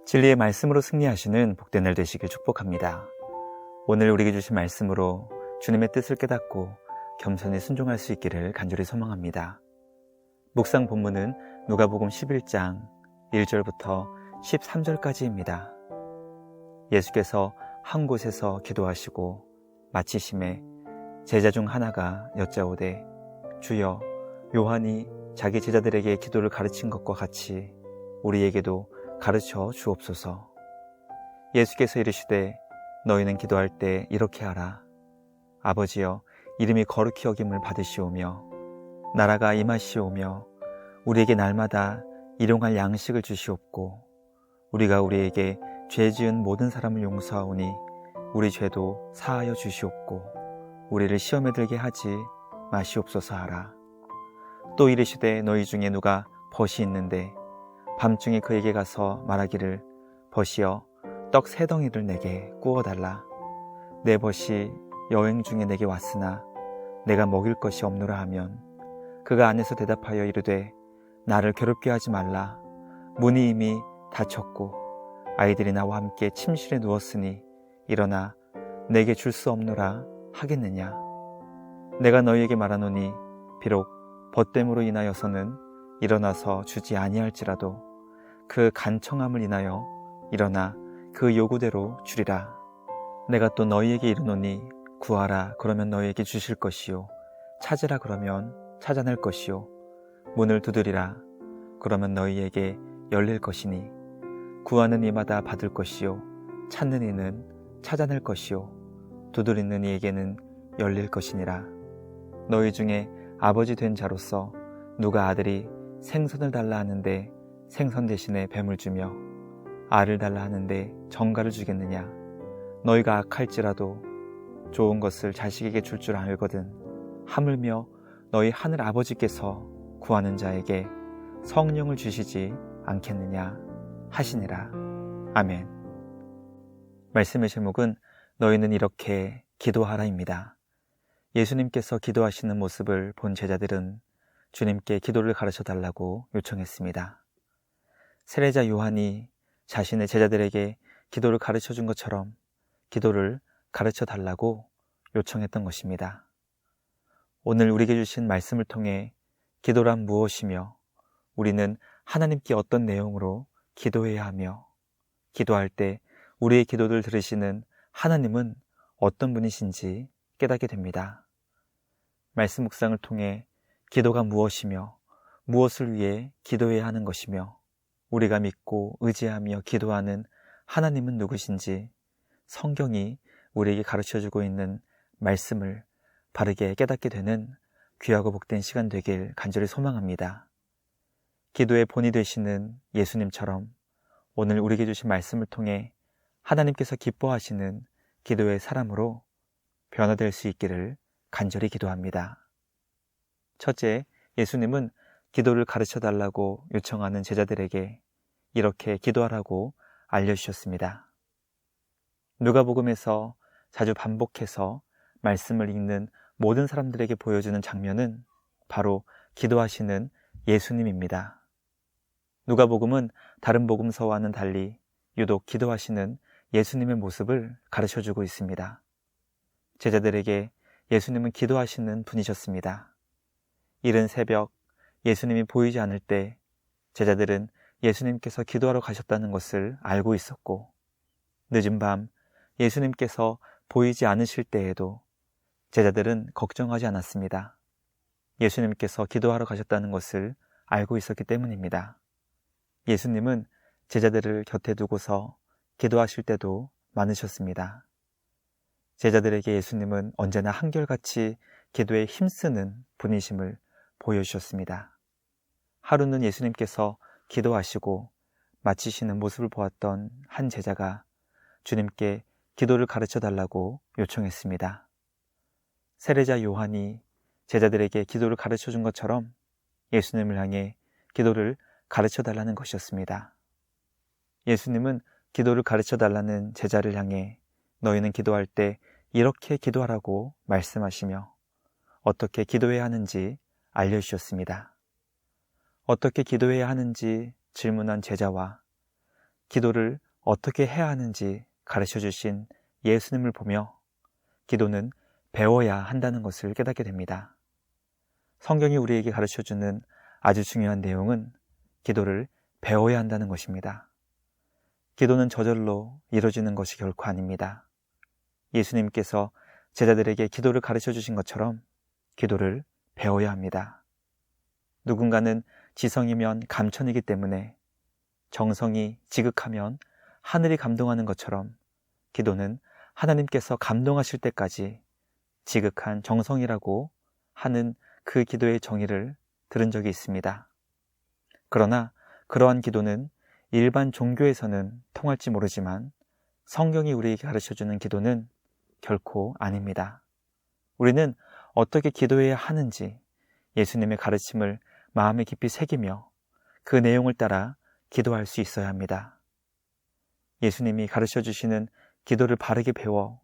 진리의 말씀으로 승리하시는 복된 날 되시길 축복합니다. 오늘 우리에게 주신 말씀으로 주님의 뜻을 깨닫고 겸손히 순종할 수 있기를 간절히 소망합니다. 묵상 본문은 누가복음 11장 1절부터 13절까지입니다. 예수께서 한 곳에서 기도하시고 마치심에 제자 중 하나가 여짜오되 주여, 요한이 자기 제자들에게 기도를 가르친 것과 같이 우리에게도 가르쳐 주옵소서. 예수께서 이르시되 너희는 기도할 때 이렇게 하라. 아버지여, 이름이 거룩히 여김을 받으시오며 나라가 임하시오며 우리에게 날마다 일용할 양식을 주시옵고 우리가 우리에게 죄 지은 모든 사람을 용서하오니 우리 죄도 사하여 주시옵고 우리를 시험에 들게 하지 마시옵소서 하라. 또 이르시되 너희 중에 누가 벗이 있는데 밤중에 그에게 가서 말하기를 벗이여 떡 3덩이를 내게 구워달라. 내 벗이 여행 중에 내게 왔으나 내가 먹일 것이 없노라 하면 그가 안에서 대답하여 이르되 나를 괴롭게 하지 말라. 문이 이미 닫혔고 아이들이 나와 함께 침실에 누웠으니 일어나 내게 줄 수 없노라 하겠느냐. 내가 너희에게 말하노니 비록 벗됨으로 인하여서는 일어나서 주지 아니할지라도 그 간청함을 인하여 일어나 그 요구대로 주리라. 내가 또 너희에게 이르노니 구하라 그러면 너희에게 주실 것이요 찾으라 그러면 찾아낼 것이요 문을 두드리라 그러면 너희에게 열릴 것이니 구하는 이마다 받을 것이요 찾는 이는 찾아낼 것이요 두드리는 이에게는 열릴 것이니라. 너희 중에 아버지 된 자로서 누가 아들이 생선을 달라 하는데 생선 대신에 뱀을 주며 알을 달라 하는데 정갈을 주겠느냐. 너희가 악할지라도 좋은 것을 자식에게 줄 줄 알거든 하물며 너희 하늘 아버지께서 구하는 자에게 성령을 주시지 않겠느냐 하시니라. 아멘. 말씀의 제목은 너희는 이렇게 기도하라입니다. 예수님께서 기도하시는 모습을 본 제자들은 주님께 기도를 가르쳐 달라고 요청했습니다. 세례자 요한이 자신의 제자들에게 기도를 가르쳐 준 것처럼 기도를 가르쳐 달라고 요청했던 것입니다. 오늘 우리에게 주신 말씀을 통해 기도란 무엇이며 우리는 하나님께 어떤 내용으로 기도해야 하며 기도할 때 우리의 기도를 들으시는 하나님은 어떤 분이신지 깨닫게 됩니다. 말씀 묵상을 통해 기도가 무엇이며 무엇을 위해 기도해야 하는 것이며 우리가 믿고 의지하며 기도하는 하나님은 누구신지 성경이 우리에게 가르쳐주고 있는 말씀을 바르게 깨닫게 되는 귀하고 복된 시간 되길 간절히 소망합니다. 기도의 본이 되시는 예수님처럼 오늘 우리에게 주신 말씀을 통해 하나님께서 기뻐하시는 기도의 사람으로 변화될 수 있기를 간절히 기도합니다. 첫째, 예수님은 기도를 가르쳐 달라고 요청하는 제자들에게 이렇게 기도하라고 알려주셨습니다. 누가복음에서 자주 반복해서 말씀을 읽는 모든 사람들에게 보여주는 장면은 바로 기도하시는 예수님입니다. 누가복음은 다른 복음서와는 달리 유독 기도하시는 예수님의 모습을 가르쳐주고 있습니다. 제자들에게 예수님은 기도하시는 분이셨습니다. 이른 새벽 예수님이 보이지 않을 때 제자들은 예수님께서 기도하러 가셨다는 것을 알고 있었고 늦은 밤 예수님께서 보이지 않으실 때에도 제자들은 걱정하지 않았습니다. 예수님께서 기도하러 가셨다는 것을 알고 있었기 때문입니다. 예수님은 제자들을 곁에 두고서 기도하실 때도 많으셨습니다. 제자들에게 예수님은 언제나 한결같이 기도에 힘쓰는 분이심을 보여주셨습니다. 하루는 예수님께서 기도하시고 마치시는 모습을 보았던 한 제자가 주님께 기도를 가르쳐 달라고 요청했습니다. 세례자 요한이 제자들에게 기도를 가르쳐 준 것처럼 예수님을 향해 기도를 가르쳐 달라는 것이었습니다. 예수님은 기도를 가르쳐 달라는 제자를 향해 너희는 기도할 때 이렇게 기도하라고 말씀하시며 어떻게 기도해야 하는지 알려주셨습니다. 어떻게 기도해야 하는지 질문한 제자와 기도를 어떻게 해야 하는지 가르쳐 주신 예수님을 보며 기도는 배워야 한다는 것을 깨닫게 됩니다. 성경이 우리에게 가르쳐 주는 아주 중요한 내용은 기도를 배워야 한다는 것입니다. 기도는 저절로 이루어지는 것이 결코 아닙니다. 예수님께서 제자들에게 기도를 가르쳐 주신 것처럼 기도를 배워야 합니다. 누군가는 지성이면 감천이기 때문에 정성이 지극하면 하늘이 감동하는 것처럼 기도는 하나님께서 감동하실 때까지 지극한 정성이라고 하는 그 기도의 정의를 들은 적이 있습니다. 그러나 그러한 기도는 일반 종교에서는 통할지 모르지만 성경이 우리에게 가르쳐주는 기도는 결코 아닙니다. 우리는 어떻게 기도해야 하는지 예수님의 가르침을 마음에 깊이 새기며 그 내용을 따라 기도할 수 있어야 합니다. 예수님이 가르쳐주시는 기도를 바르게 배워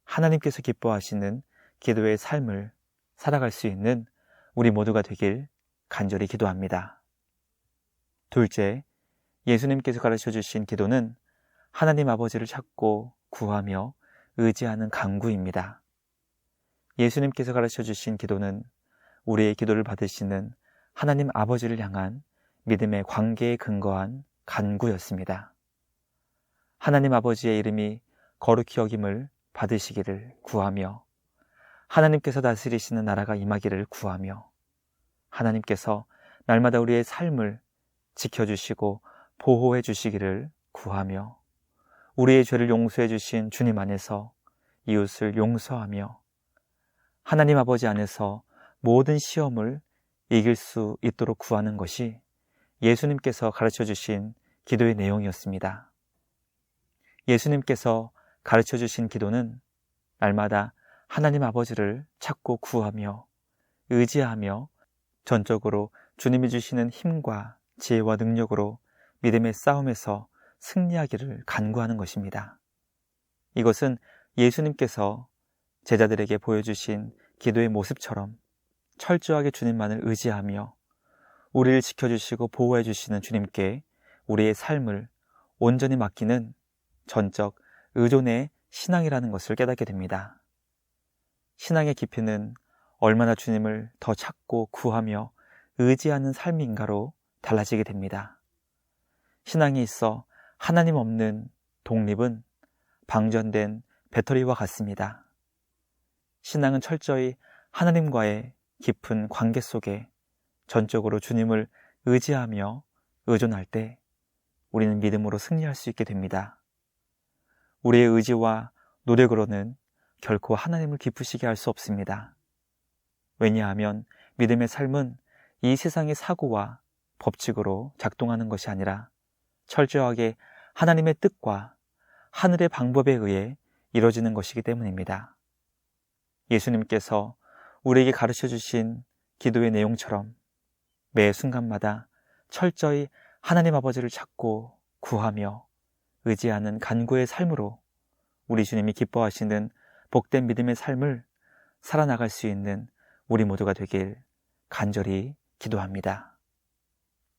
하나님께서 기뻐하시는 기도의 삶을 살아갈 수 있는 우리 모두가 되길 간절히 기도합니다. 둘째, 예수님께서 가르쳐주신 기도는 하나님 아버지를 찾고 구하며 의지하는 간구입니다. 예수님께서 가르쳐주신 기도는 우리의 기도를 받으시는 하나님 아버지를 향한 믿음의 관계에 근거한 간구였습니다. 하나님 아버지의 이름이 거룩히 여김을 받으시기를 구하며 하나님께서 다스리시는 나라가 임하기를 구하며 하나님께서 날마다 우리의 삶을 지켜주시고 보호해 주시기를 구하며 우리의 죄를 용서해 주신 주님 안에서 이웃을 용서하며 하나님 아버지 안에서 모든 시험을 이길 수 있도록 구하는 것이 예수님께서 가르쳐 주신 기도의 내용이었습니다. 예수님께서 가르쳐 주신 기도는 날마다 하나님 아버지를 찾고 구하며 의지하며 전적으로 주님이 주시는 힘과 지혜와 능력으로 믿음의 싸움에서 승리하기를 간구하는 것입니다. 이것은 예수님께서 제자들에게 보여주신 기도의 모습처럼 철저하게 주님만을 의지하며 우리를 지켜주시고 보호해 주시는 주님께 우리의 삶을 온전히 맡기는 전적 의존의 신앙이라는 것을 깨닫게 됩니다. 신앙의 깊이는 얼마나 주님을 더 찾고 구하며 의지하는 삶인가로 달라지게 됩니다. 신앙이 있어 하나님 없는 독립은 방전된 배터리와 같습니다. 신앙은 철저히 하나님과의 깊은 관계 속에 전적으로 주님을 의지하며 의존할 때 우리는 믿음으로 승리할 수 있게 됩니다. 우리의 의지와 노력으로는 결코 하나님을 기쁘시게 할 수 없습니다. 왜냐하면 믿음의 삶은 이 세상의 사고와 법칙으로 작동하는 것이 아니라 철저하게 하나님의 뜻과 하늘의 방법에 의해 이루어지는 것이기 때문입니다. 예수님께서 우리에게 가르쳐 주신 기도의 내용처럼 매 순간마다 철저히 하나님 아버지를 찾고 구하며 의지하는 간구의 삶으로 우리 주님이 기뻐하시는 복된 믿음의 삶을 살아나갈 수 있는 우리 모두가 되길 간절히 기도합니다.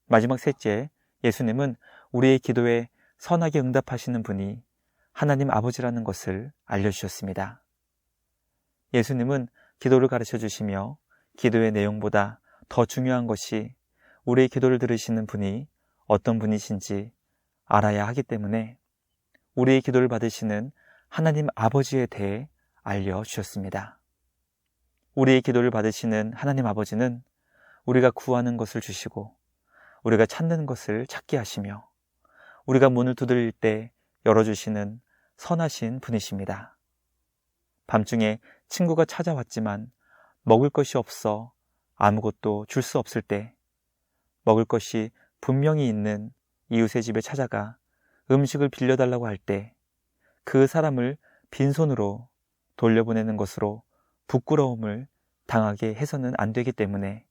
마지막 셋째, 예수님은 우리의 기도에 선하게 응답하시는 분이 하나님 아버지라는 것을 알려주셨습니다. 예수님은 기도를 가르쳐 주시며 기도의 내용보다 더 중요한 것이 우리의 기도를 들으시는 분이 어떤 분이신지 알아야 하기 때문에 우리의 기도를 받으시는 하나님 아버지에 대해 알려주셨습니다. 우리의 기도를 받으시는 하나님 아버지는 우리가 구하는 것을 주시고 우리가 찾는 것을 찾게 하시며 우리가 문을 두드릴 때 열어주시는 선하신 분이십니다. 밤중에 친구가 찾아왔지만 먹을 것이 없어 아무것도 줄 수 없을 때 먹을 것이 분명히 있는 이웃의 집에 찾아가 음식을 빌려달라고 할 때 그 사람을 빈손으로 돌려보내는 것으로 부끄러움을 당하게 해서는 안 되기 때문에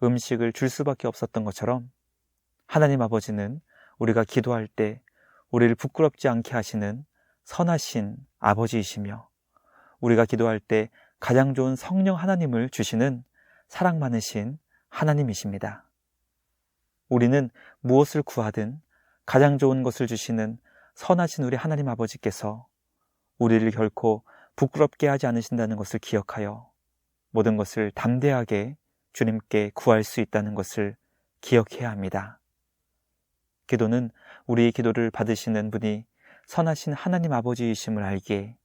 음식을 줄 수밖에 없었던 것처럼 하나님 아버지는 우리가 기도할 때 우리를 부끄럽지 않게 하시는 선하신 아버지이시며 우리가 기도할 때 가장 좋은 성령 하나님을 주시는 사랑 많으신 하나님이십니다. 우리는 무엇을 구하든 가장 좋은 것을 주시는 선하신 우리 하나님 아버지께서 우리를 결코 부끄럽게 하지 않으신다는 것을 기억하여 모든 것을 담대하게 주님께 구할 수 있다는 것을 기억해야 합니다. 기도는 우리의 기도를 받으시는 분이 선하신 하나님 아버지이심을 알기에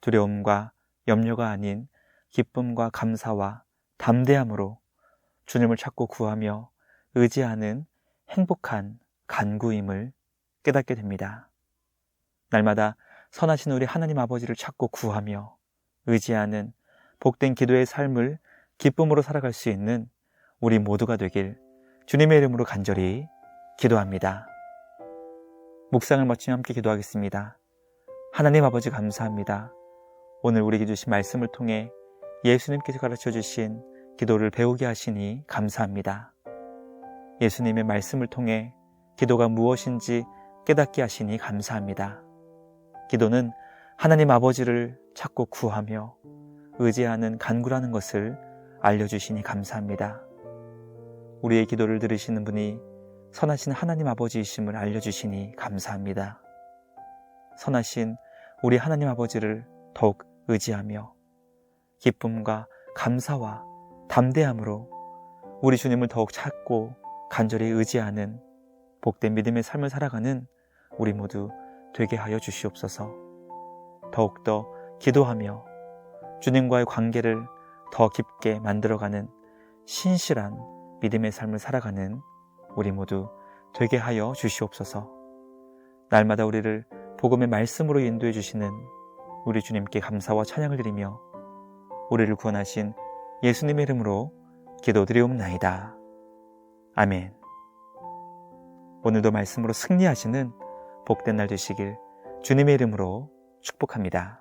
두려움과 염려가 아닌 기쁨과 감사와 담대함으로 주님을 찾고 구하며 의지하는 행복한 간구임을 깨닫게 됩니다. 날마다 선하신 우리 하나님 아버지를 찾고 구하며 의지하는 복된 기도의 삶을 기쁨으로 살아갈 수 있는 우리 모두가 되길 주님의 이름으로 간절히 기도합니다. 묵상을 마치며 함께 기도하겠습니다. 하나님 아버지 감사합니다. 오늘 우리에게 주신 말씀을 통해 예수님께서 가르쳐 주신 기도를 배우게 하시니 감사합니다. 예수님의 말씀을 통해 기도가 무엇인지 깨닫게 하시니 감사합니다. 기도는 하나님 아버지를 찾고 구하며 의지하는 간구라는 것을 알려주시니 감사합니다. 우리의 기도를 들으시는 분이 선하신 하나님 아버지이심을 알려주시니 감사합니다. 선하신 우리 하나님 아버지를 더욱 의지하며 기쁨과 감사와 담대함으로 우리 주님을 더욱 찾고 간절히 의지하는 복된 믿음의 삶을 살아가는 우리 모두 되게 하여 주시옵소서. 더욱더 기도하며 주님과의 관계를 더 깊게 만들어가는 신실한 믿음의 삶을 살아가는 우리 모두 되게 하여 주시옵소서. 날마다 우리를 복음의 말씀으로 인도해 주시는 우리 주님께 감사와 찬양을 드리며 우리를 구원하신 예수님의 이름으로 기도드리옵나이다. 아멘. 오늘도 말씀으로 승리하시는 복된 날 되시길 주님의 이름으로 축복합니다.